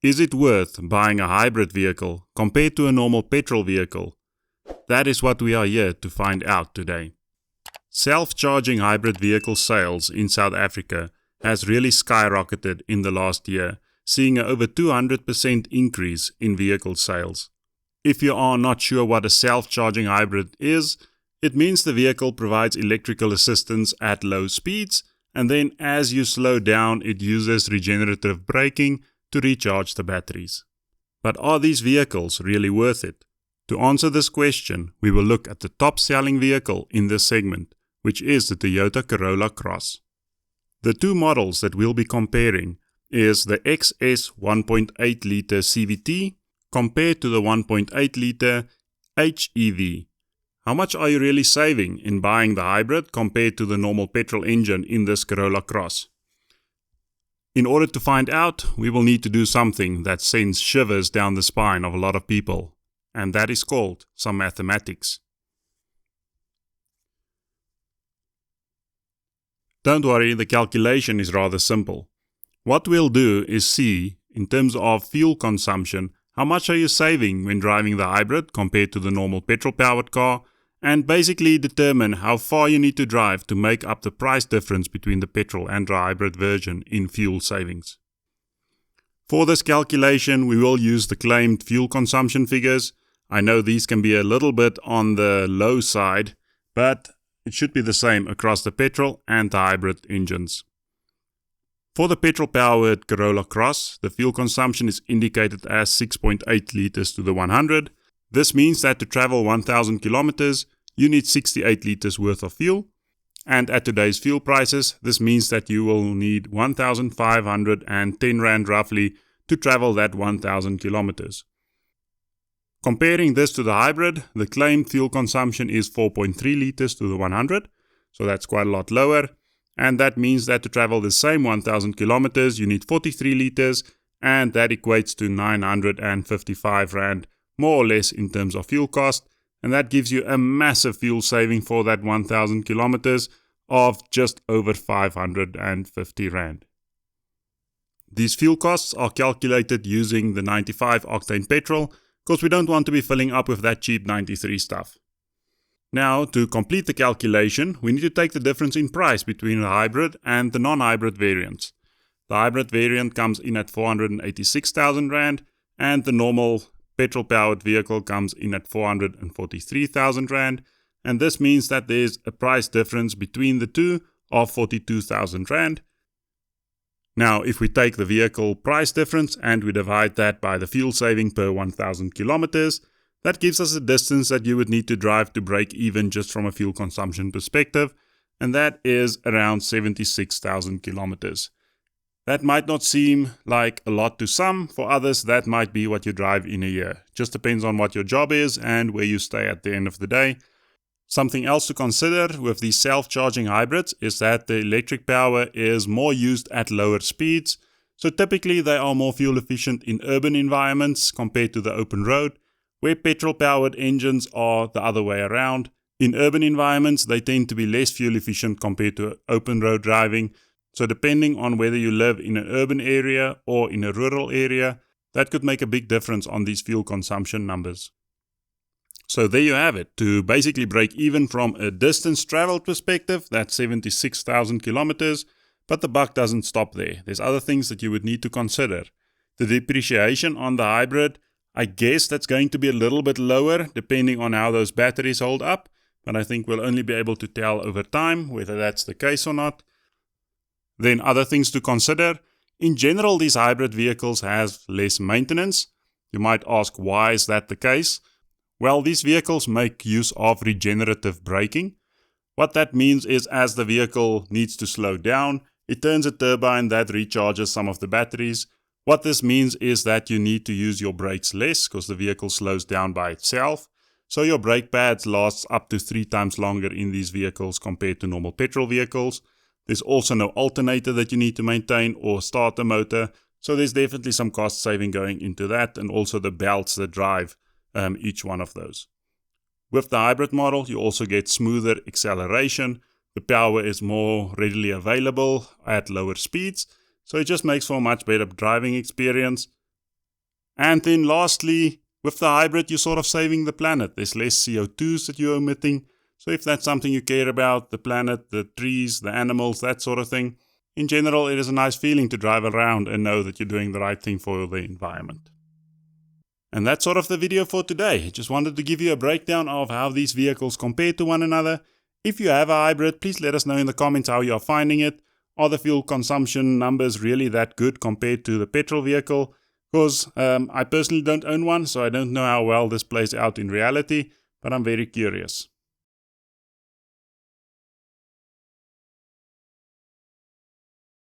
Is it worth buying a hybrid vehicle compared to a normal petrol vehicle? That is what we are here to find out today. Self-charging hybrid vehicle sales in South Africa has really skyrocketed in the last year, seeing an over 200% increase in vehicle sales. If you are not sure what a self-charging hybrid is, it means the vehicle provides electrical assistance at low speeds, and then as you slow down, it uses regenerative braking to recharge the batteries. But are these vehicles really worth it? To answer this question, we will look at the top-selling vehicle in this segment, which is the Toyota Corolla Cross. The two models that we'll be comparing is the XS 1.8-liter CVT compared to the 1.8-liter HEV. How much are you really saving in buying the hybrid compared to the normal petrol engine in this Corolla Cross? In order to find out, we will need to do something that sends shivers down the spine of a lot of people, and that is called some mathematics. Don't worry, the calculation is rather simple. What we'll do is see, in terms of fuel consumption, how much are you saving when driving the hybrid compared to the normal petrol-powered car, and basically determine how far you need to drive to make up the price difference between the petrol and the hybrid version in fuel savings. For this calculation, we will use the claimed fuel consumption figures. I know these can be a little bit on the low side, but it should be the same across the petrol and the hybrid engines. For the petrol-powered Corolla Cross, the fuel consumption is indicated as 6.8 liters to the 100. This means that to travel 1,000 kilometers, you need 68 liters worth of fuel. And at today's fuel prices, this means that you will need 1,510 Rand roughly to travel that 1,000 kilometers. Comparing this to the hybrid, the claimed fuel consumption is 4.3 liters to the 100, so that's quite a lot lower. And that means that to travel the same 1,000 kilometers, you need 43 liters, and that equates to 955 Rand, more or less in terms of fuel cost, and that gives you a massive fuel saving for that 1,000 kilometers of just over 550 Rand. These fuel costs are calculated using the 95 octane petrol, because we don't want to be filling up with that cheap 93 stuff. Now, to complete the calculation, we need to take the difference in price between the hybrid and the non-hybrid variants. The hybrid variant comes in at 486,000 Rand, and the normal petrol-powered vehicle comes in at 443,000 Rand, and this means that there's a price difference between the two of 42,000 Rand. Now, if we take the vehicle price difference and we divide that by the fuel saving per 1,000 kilometers, that gives us a distance that you would need to drive to break even just from a fuel consumption perspective, and that is around 76,000 kilometers. That might not seem like a lot to some. For others, that might be what you drive in a year. Just depends on what your job is and where you stay at the end of the day. Something else to consider with these self-charging hybrids is that the electric power is more used at lower speeds. So typically they are more fuel efficient in urban environments compared to the open road, where petrol-powered engines are the other way around. In urban environments, they tend to be less fuel efficient compared to open road driving. So depending on whether you live in an urban area or in a rural area, that could make a big difference on these fuel consumption numbers. So there you have it. To basically break even from a distance traveled perspective, that's 76,000 kilometers, but the buck doesn't stop there. There's other things that you would need to consider. The depreciation on the hybrid, I guess that's going to be a little bit lower depending on how those batteries hold up, but I think we'll only be able to tell over time whether that's the case or not. Then other things to consider. In general, these hybrid vehicles have less maintenance. You might ask, why is that the case? Well, these vehicles make use of regenerative braking. What that means is as the vehicle needs to slow down, it turns a turbine that recharges some of the batteries. What this means is that you need to use your brakes less because the vehicle slows down by itself. So your brake pads last up to 3 times longer in these vehicles compared to normal petrol vehicles. There's also no alternator that you need to maintain or start the motor. So there's definitely some cost saving going into that, and also the belts that drive each one of those. With the hybrid model, you also get smoother acceleration. The power is more readily available at lower speeds. So it just makes for a much better driving experience. And then lastly, with the hybrid, you're sort of saving the planet. There's less CO2s that you're emitting. So if that's something you care about, the planet, the trees, the animals, that sort of thing, in general, it is a nice feeling to drive around and know that you're doing the right thing for the environment. And that's sort of the video for today. Just wanted to give you a breakdown of how these vehicles compare to one another. If you have a hybrid, please let us know in the comments how you are finding it. Are the fuel consumption numbers really that good compared to the petrol vehicle? Because I personally don't own one, so I don't know how well this plays out in reality, but I'm very curious.